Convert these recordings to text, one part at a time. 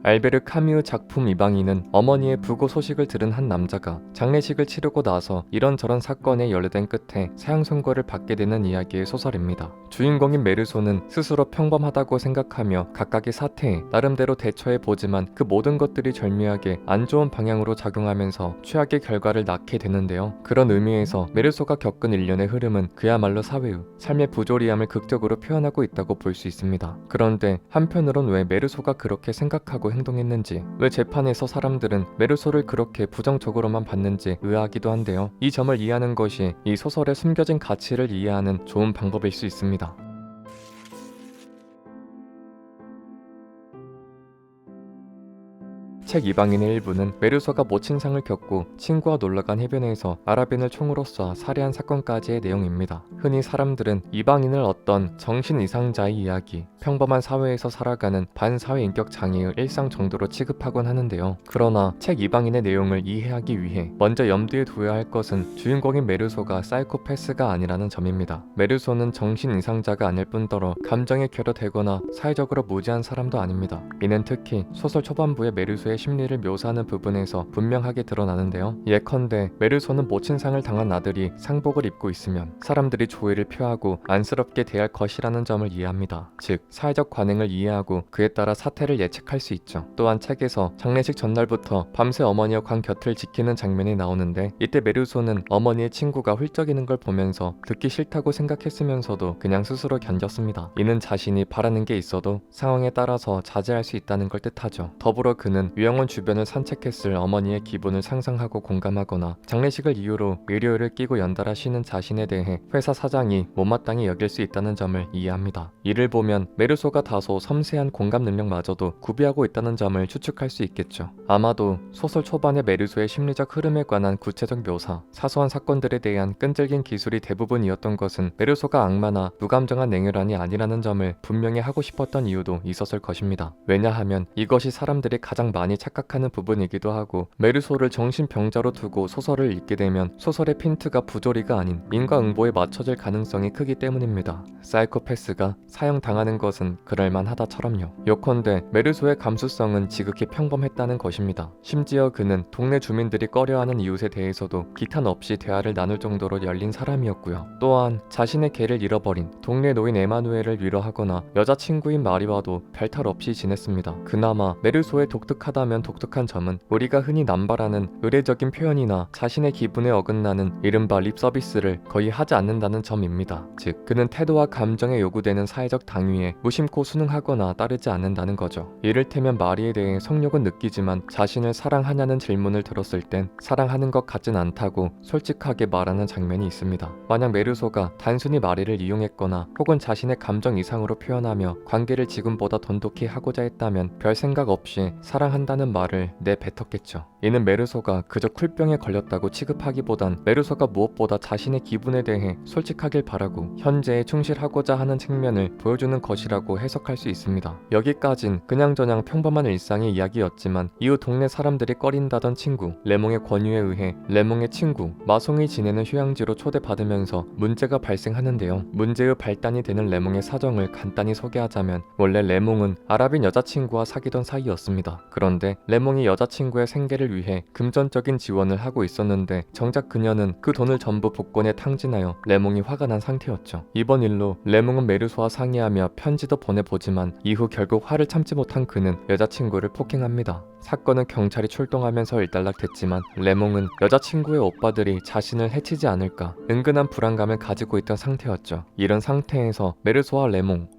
알베르 카뮈 작품 이방인은 어머니의 부고 소식을 들은 한 남자가 장례식을 치르고 나서 이런저런 사건에 연루된 끝에 사형 선고를 받게 되는 이야기의 소설입니다. 주인공인 메르소는 스스로 평범하다고 생각하며 각각의 사태에 나름대로 대처해 보지만 그 모든 것들이 절묘하게 안 좋은 방향으로 작용하면서 최악의 결과를 낳게 되는데요. 그런 의미에서 메르소가 겪은 일련의 흐름은 그야말로 사회의 삶의 부조리함을 극적으로 표현하고 있다고 볼 수 있습니다. 그런데 한편으론 왜 메르소가 그렇게 생각하고 행동했는지, 왜 재판에서 사람들은 메르소를 그렇게 부정적으로만 봤는지 의아하기도 한데요. 이 점을 이해하는 것이 이 소설의 숨겨진 가치를 이해하는 좋은 방법일 수 있습니다. 책 이방인의 일부는 메르소가 모친상을 겪고 친구와 놀러간 해변에서 아랍인을 총으로 쏴 살해한 사건까지의 내용입니다. 흔히 사람들은 이방인을 어떤 정신 이상자의 이야기, 평범한 사회에서 살아가는 반사회 인격 장애의 일상 정도로 취급하곤 하는데요. 그러나 책 이방인의 내용을 이해하기 위해 먼저 염두에 두어야 할 것은 주인공인 메르소가 사이코패스가 아니라는 점입니다. 메르소는 정신 이상자가 아닐 뿐더러 감정에 결여되거나 사회적으로 무지한 사람도 아닙니다. 이는 특히 소설 초반부의 메르소의 심리를 묘사하는 부분에서 분명하게 드러나는데요. 예컨대 메르소는 모친상을 당한 아들이 상복을 입고 있으면 사람들이 조의를 표하고 안쓰럽게 대할 것이라는 점을 이해합니다. 즉, 사회적 관행을 이해하고 그에 따라 사태를 예측할 수 있죠. 또한 책에서 장례식 전날부터 밤새 어머니와 관 곁을 지키는 장면이 나오는데, 이때 메르소는 어머니의 친구가 훌쩍이는 걸 보면서 듣기 싫다고 생각했으면서도 그냥 스스로 견뎠습니다. 이는 자신이 바라는 게 있어도 상황에 따라서 자제할 수 있다는 걸 뜻하죠. 더불어 그는 요양원 주변을 산책했을 어머니의 기분을 상상하고 공감하거나 장례식을 이유로 의료를 끼고 연달아 쉬는 자신에 대해 회사 사장이 못마땅히 여길 수 있다는 점을 이해합니다. 이를 보면 메르소가 다소 섬세한 공감 능력마저도 구비하고 있다는 점을 추측할 수 있겠죠. 아마도 소설 초반의 메르소의 심리적 흐름에 관한 구체적 묘사, 사소한 사건들에 대한 끈질긴 기술이 대부분이었던 것은 메르소가 악마나 무감정한 냉혈한이 아니라는 점을 분명히 하고 싶었던 이유도 있었을 것입니다. 왜냐하면 이것이 사람들이 가장 많이 착각하는 부분이기도 하고, 메르소를 정신병자로 두고 소설을 읽게 되면 소설의 핀트가 부조리가 아닌 인과응보에 맞춰질 가능성이 크기 때문입니다. 사이코패스가 사형당하는 것은 그럴만하다처럼요. 요컨대 메르소의 감수성은 지극히 평범했다는 것입니다. 심지어 그는 동네 주민들이 꺼려하는 이웃에 대해서도 기탄 없이 대화를 나눌 정도로 열린 사람이었고요. 또한 자신의 개를 잃어버린 동네 노인 에마누엘을 위로하거나 여자친구인 마리와도 별탈 없이 지냈습니다. 그나마 메르소의 독특하다면 독특한 점은 우리가 흔히 남발하는 의례적인 표현이나 자신의 기분에 어긋나는 이른바 립 서비스를 거의 하지 않는다는 점입니다. 즉, 그는 태도와 감정에 요구되는 사회적 당위에 무심코 순응하거나 따르지 않는다는 거죠. 이를테면 마리에 대해 성욕은 느끼지만 자신을 사랑하냐는 질문을 들었을 땐 사랑하는 것 같진 않다고 솔직하게 말하는 장면이 있습니다. 만약 메르소가 단순히 마리를 이용했거나 혹은 자신의 감정 이상으로 표현하며 관계를 지금보다 돈독히 하고자 했다면 별 생각 없이 사랑한다는 말을 내뱉었겠죠. 이는 메르소가 그저 쿨병에 걸렸다고 취급하기보단 메르소가 무엇보다 자신의 기분에 대해 솔직하길 바라고 현재에 충실하고자 하는 측면을 보여주는 것이라고 해석할 수 있습니다. 여기까진 그냥저냥 평범한 일상의 이야기였지만, 이후 동네 사람들이 꺼린다던 친구 레몽의 권유에 의해 레몽의 친구 마송이 지내는 휴양지로 초대받으면서 문제가 발생하는데요. 문제의 발단이 되는 레몽의 사정을 간단히 소개하자면, 원래 레몽은 아랍인 여자친구와 사귀던 사이였습니다. 그런데 레몽이 여자친구의 생계를 위해 금전적인 지원을 하고 있었는데, 정작 그녀는 그 돈을 전부 복권에 탕진하여 레몽이 화가 난 상태였죠. 이번 일로 레몽은 메르소와 상의하며 편지도 보내보지만 이후 결국 화를 참지 못한 그는 여자친구를 폭행합니다. 사건은 경찰이 출동하면서 일단락됐지만 레몽은 여자친구의 오빠들이 자신을 해치지 않을까 은근한 불안감을 가지고 있던 상태였죠. 이런 상태에서 메르소와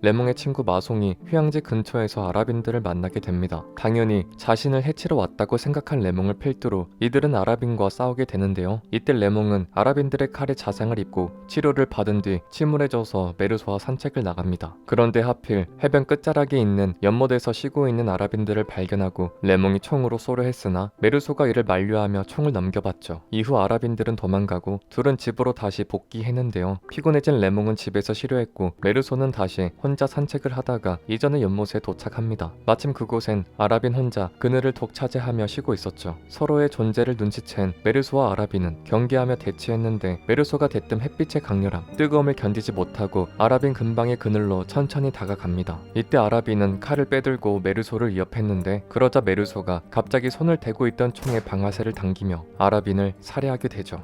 레몽의 친구 마송이 휴양지 근처에서 아랍인들을 만나게 됩니다. 당연히 자신을 해치러 왔다고 생각한 레몽을 필두로 이들은 아랍인과 싸우게 되는데요. 이때 레몽은 아랍인들의 칼에 자상을 입고 치료를 받은 뒤 침울해져서 메르소와 산책을 나갑니다. 그런데 하필 해변 끝자락에 있는 연못에서 쉬고 있는 아랍인들을 발견하고 레몽이 총으로 쏘려 했으나 메르소가 이를 만류하며 총을 넘겨봤죠. 이후 아랍인들은 도망가고 둘은 집으로 다시 복귀했는데요. 피곤해진 레몽은 집에서 쉬려했고 메르소는 다시 혼자 산책을 하다가 이전의 연못에 도착합니다. 마침 그곳엔 아랍인 혼자 그늘을 독차지하며 쉬고 있었죠. 서로의 존재를 눈치챈 메르소와 아라비는 경계하며 대치했는데 메르소가 대뜸 햇빛의 강렬함, 뜨거움을 견디지 못하고 아라빈 근방의 그늘로 천천히 다가갑니다. 이때 아라비는 칼을 빼들고 메르소를 위협했는데 그러자 메르소가 갑자기 손을 대고 있던 총에 방아쇠를 당기며 아라빈을 살해하게 되죠.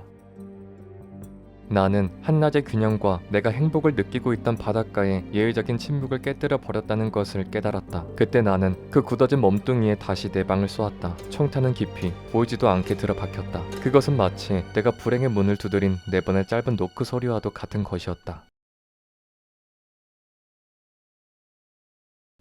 나는 한낮의 균형과 내가 행복을 느끼고 있던 바닷가의 예의적인 침묵을 깨뜨려 버렸다는 것을 깨달았다. 그때 나는 그 굳어진 몸뚱이에 다시 내 방을 쏘았다. 총탄은 깊이 보이지도 않게 들어박혔다. 그것은 마치 내가 불행의 문을 두드린 4번의 짧은 노크 소리와도 같은 것이었다.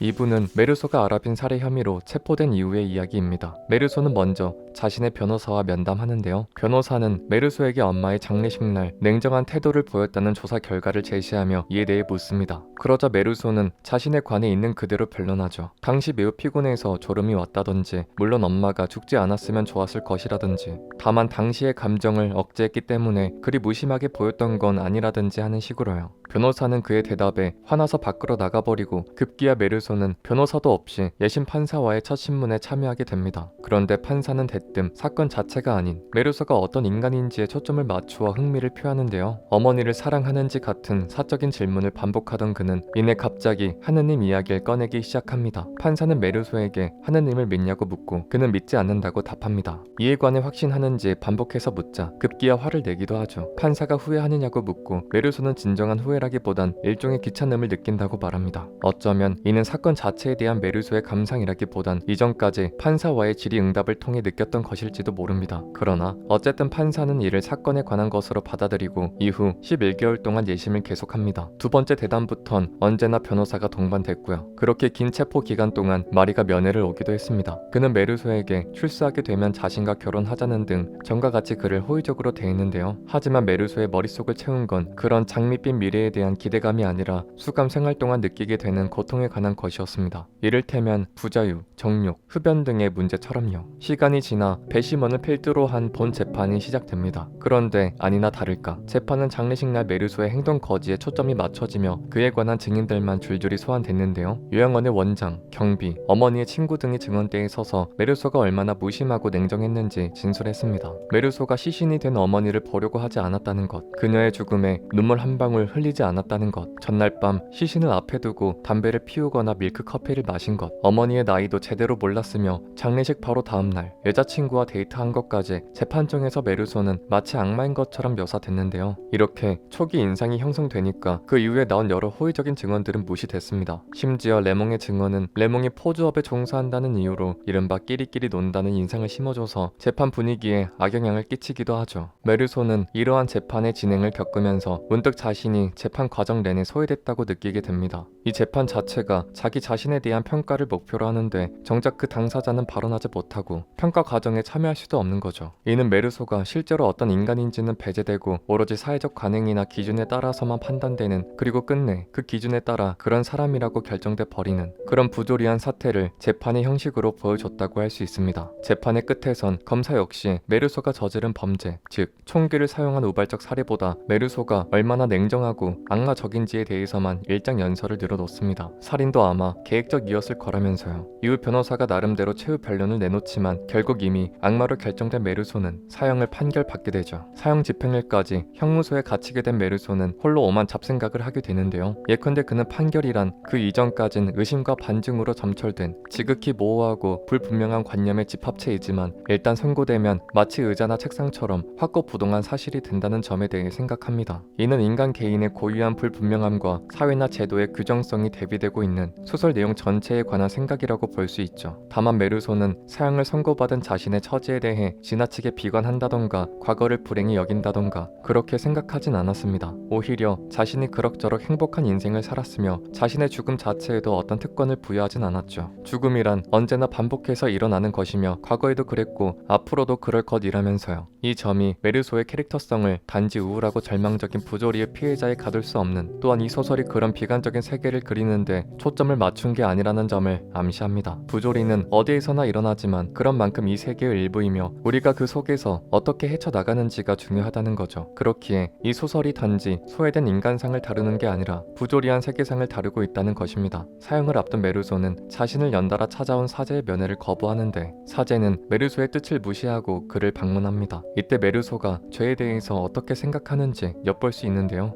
이부는 메르소가 아라빈 살해 혐의로 체포된 이후의 이야기입니다. 메르소는 먼저 자신의 변호사와 면담하는데요. 변호사는 메르소에게 엄마의 장례식 날 냉정한 태도를 보였다는 조사 결과를 제시하며 이에 대해 묻습니다. 그러자 메르소는 자신의 관에 있는 그대로 변론하죠. 당시 매우 피곤해서 졸음이 왔다든지, 물론 엄마가 죽지 않았으면 좋았을 것이라든지, 다만 당시의 감정을 억제했기 때문에 그리 무심하게 보였던 건 아니라든지 하는 식으로요. 변호사는 그의 대답에 화나서 밖으로 나가버리고 급기야 메르소는 변호사도 없이 예심 판사와의 첫 신문에 참여하게 됩니다. 그런데 판사는 대뜸 사건 자체가 아닌 메르소가 어떤 인간인지에 초점을 맞추어 흥미를 표하는데요. 어머니를 사랑하는지 같은 사적인 질문을 반복하던 그는 이내 갑자기 하느님 이야기를 꺼내기 시작합니다. 판사는 메르소에게 하느님을 믿냐고 묻고 그는 믿지 않는다고 답합니다. 이에 관해 확신하는지 반복해서 묻자 급기야 화를 내기도 하죠. 판사가 후회하느냐고 묻고 메르소는 진정한 후회라기보단 일종의 귀찮음을 느낀다고 말합니다. 어쩌면 이는 사건 자체에 대한 메르소의 감상이라기보단 이전까지 판사와의 질의응답을 통해 느꼈던 것일지도 모릅니다. 그러나 어쨌든 판사는 이를 사건에 관한 것으로 받아들이고 이후 11개월 동안 예심을 계속합니다. 두 번째 대담부턴 언제나 변호사가 동반됐고요. 그렇게 긴 체포 기간 동안 마리가 면회를 오기도 했습니다. 그는 메르소에게 출소하게 되면 자신과 결혼하자는 등 전과 같이 그를 호의적으로 대했는데요. 하지만 메르소의 머릿속을 채운 건 그런 장밋빛 미래에 대한 기대감이 아니라 수감 생활 동안 느끼게 되는 고통에 관한 것이었습니다. 이를테면 부자유, 정욕, 흡연 등의 문제처럼요. 시간이 지나 배심원을 필두로 한 본 재판이 시작됩니다. 그런데 아니나 다를까 재판은 장례식 날 메르소의 행동 거지에 초점이 맞춰지며 그에 관한 증인들만 줄줄이 소환됐는데요. 요양원의 원장, 경비, 어머니의 친구 등이 증언대에 서서 메르소가 얼마나 무심하고 냉정했는지 진술했습니다. 메르소가 시신이 된 어머니를 보려고 하지 않았다는 것, 그녀의 죽음에 눈물 한 방울 흘리지 않았다는 것, 전날 밤 시신을 앞에 두고 담배를 피우거나 밀크 커피를 마신 것, 어머니의 나이도 제대로 몰랐으며 장례식 바로 다음날 여자친구와 데이트한 것까지 재판정에서 메르소는 마치 악마인 것처럼 묘사됐는데요. 이렇게 초기 인상이 형성되니까 그 이후에 나온 여러 호의적인 증언들은 무시됐습니다. 심지어 레몽의 증언은 레몽이 포주업에 종사한다는 이유로 이른바 끼리끼리 논다는 인상을 심어줘서 재판 분위기에 악영향을 끼치기도 하죠. 메르소는 이러한 재판의 진행을 겪으면서 문득 자신이 재판 과정 내내 소외됐다고 느끼게 됩니다. 이 재판 자체가 자기 자신에 대한 평가를 목표로 하는데 정작 그 당사자는 발언하지 못하고 평가 과정에 참여할 수도 없는 거죠. 이는 메르소가 실제로 어떤 인간인지는 배제되고 오로지 사회적 관행이나 기준에 따라서만 판단되는, 그리고 끝내 그 기준에 따라 그런 사람이라고 결정돼 버리는 그런 부조리한 사태를 재판의 형식으로 보여줬다고 할 수 있습니다. 재판의 끝에선 검사 역시 메르소가 저지른 범죄, 즉 총기를 사용한 우발적 살해보다 메르소가 얼마나 냉정하고 악마적인지에 대해서만 일장 연설을 늘어놓습니다. 살인도 아마 계획적이었을 거라면서요. 이후 변호사가 나름대로 최후 변론을 내놓지만 결국 이미 악마로 결정된 메르소는 사형을 판결받게 되죠. 사형 집행일까지 형무소에 갇히게 된 메르소는 홀로 오만 잡생각을 하게 되는데요. 예컨대 그는 판결이란 그 이전까진 의심과 반증으로 점철된 지극히 모호하고 불분명한 관념의 집합체이지만 일단 선고되면 마치 의자나 책상처럼 확고부동한 사실이 된다는 점에 대해 생각합니다. 이는 인간 개인의 고유한 불분명함과 사회나 제도의 규정성이 대비되고 있는 소설 내용 전체에 관한 생각이라고 볼 수 있죠. 다만 메르소는 사형을 선고받은 자신의 처지에 대해 지나치게 비관한다던가 과거를 불행히 여긴다던가 그렇게 생각하진 않았습니다. 오히려 자신이 그럭저럭 행복한 인생을 살았으며 자신의 죽음 자체에도 어떤 특권을 부여하진 않았죠. 죽음이란 언제나 반복해서 일어나는 것이며 과거에도 그랬고 앞으로도 그럴 것이라면서요. 이 점이 메르소의 캐릭터성을 단지 우울하고 절망적인 부조리의 피해자의 가슴 가둘 수 없는, 또한 이 소설이 그런 비관적인 세계를 그리는데 초점을 맞춘 게 아니라는 점을 암시합니다. 부조리는 어디에서나 일어나지만 그런 만큼 이 세계의 일부이며 우리가 그 속에서 어떻게 헤쳐나가는지가 중요하다는 거죠. 그렇기에 이 소설이 단지 소외된 인간상을 다루는 게 아니라 부조리한 세계상을 다루고 있다는 것입니다. 사형을 앞둔 메르소는 자신을 연달아 찾아온 사제의 면회를 거부하는데 사제는 메르소의 뜻을 무시하고 그를 방문합니다. 이때 메르소가 죄에 대해서 어떻게 생각하는지 엿볼 수 있는데요.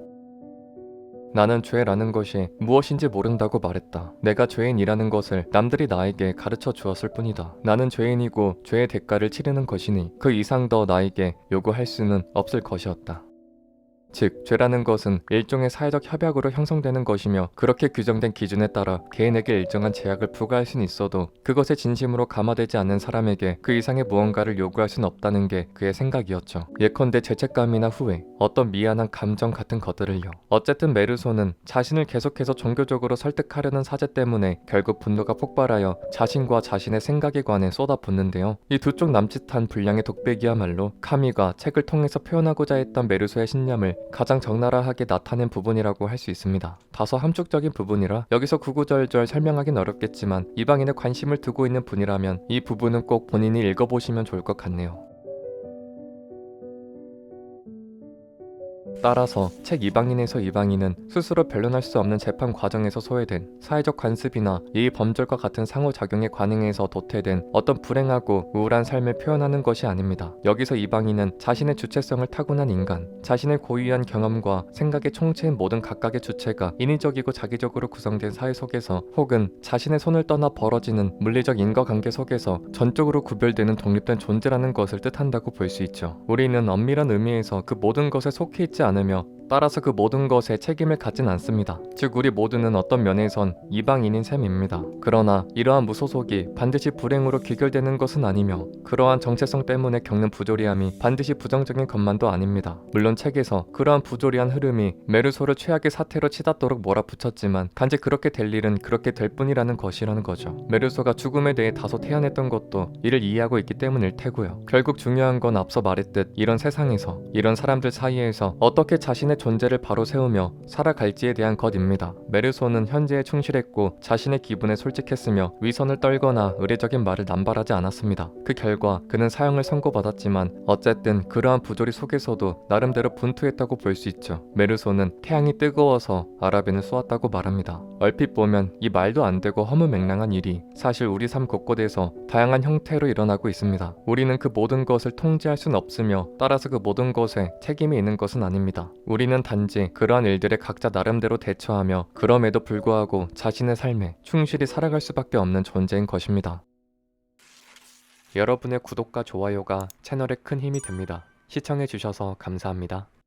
나는 죄라는 것이 무엇인지 모른다고 말했다. 내가 죄인이라는 것을 남들이 나에게 가르쳐 주었을 뿐이다. 나는 죄인이고 죄의 대가를 치르는 것이니 그 이상 더 나에게 요구할 수는 없을 것이었다. 즉, 죄라는 것은 일종의 사회적 협약으로 형성되는 것이며 그렇게 규정된 기준에 따라 개인에게 일정한 제약을 부과할 수는 있어도 그것에 진심으로 감화되지 않는 사람에게 그 이상의 무언가를 요구할 수는 없다는 게 그의 생각이었죠. 예컨대 죄책감이나 후회, 어떤 미안한 감정 같은 것들을요. 어쨌든 메르소는 자신을 계속해서 종교적으로 설득하려는 사제 때문에 결국 분노가 폭발하여 자신과 자신의 생각에 관해 쏟아붓는데요. 이 두 쪽 남짓한 분량의 독백이야말로 카미가 책을 통해서 표현하고자 했던 메르소의 신념을 가장 적나라하게 나타낸 부분이라고 할 수 있습니다. 다소 함축적인 부분이라 여기서 구구절절 설명하긴 어렵겠지만 이방인에 관심을 두고 있는 분이라면 이 부분은 꼭 본인이 읽어보시면 좋을 것 같네요. 따라서 책 이방인에서 이방인은 스스로 변론할 수 없는 재판 과정에서 소외된 사회적 관습이나 예의 범절과 같은 상호작용에 관행해서 도태된 어떤 불행하고 우울한 삶을 표현하는 것이 아닙니다. 여기서 이방인은 자신의 주체성을 타고난 인간, 자신의 고유한 경험과 생각의 총체인 모든 각각의 주체가 인위적이고 자기적으로 구성된 사회 속에서 혹은 자신의 손을 떠나 벌어지는 물리적 인과관계 속에서 전적으로 구별되는 독립된 존재라는 것을 뜻한다고 볼 수 있죠. 우리는 엄밀한 의미에서 그 모든 것에 속해 있지 않으며 따라서 그 모든 것에 책임을 갖진 않습니다. 즉 우리 모두는 어떤 면에선 이방인인 셈입니다. 그러나 이러한 무소속이 반드시 불행으로 귀결되는 것은 아니며 그러한 정체성 때문에 겪는 부조리함이 반드시 부정적인 것만도 아닙니다. 물론 책에서 그러한 부조리한 흐름이 메르소를 최악의 사태로 치닫도록 몰아붙였지만 단지 그렇게 될 일은 그렇게 될 뿐이라는 것이라는 거죠. 메르소가 죽음에 대해 다소 태연했던 것도 이를 이해하고 있기 때문일 테고요. 결국 중요한 건 앞서 말했듯 이런 세상에서 이런 사람들 사이에서 어떻게 자신의 존재를 바로 세우며 살아갈지에 대한 것입니다. 메르소는 현재에 충실했고 자신의 기분에 솔직했으며 위선을 떨거나 의례적인 말을 남발하지 않았습니다. 그 결과 그는 사형을 선고받았지만 어쨌든 그러한 부조리 속에서도 나름대로 분투했다고 볼 수 있죠. 메르소는 태양이 뜨거워서 아라벤을 쏘았다고 말합니다. 얼핏 보면 이 말도 안 되고 허무맹랑한 일이 사실 우리 삶 곳곳에서 다양한 형태로 일어나고 있습니다. 우리는 그 모든 것을 통제할 수는 없으며 따라서 그 모든 것에 책임이 있는 것은 아닙니다. 우리는 단지 그러한 일들에 각자 나름대로 대처하며 그럼에도 불구하고 자신의 삶에 충실히 살아갈 수밖에 없는 존재인 것입니다. 여러분의 구독과 좋아요가 채널에 큰 힘이 됩니다. 시청해주셔서 감사합니다.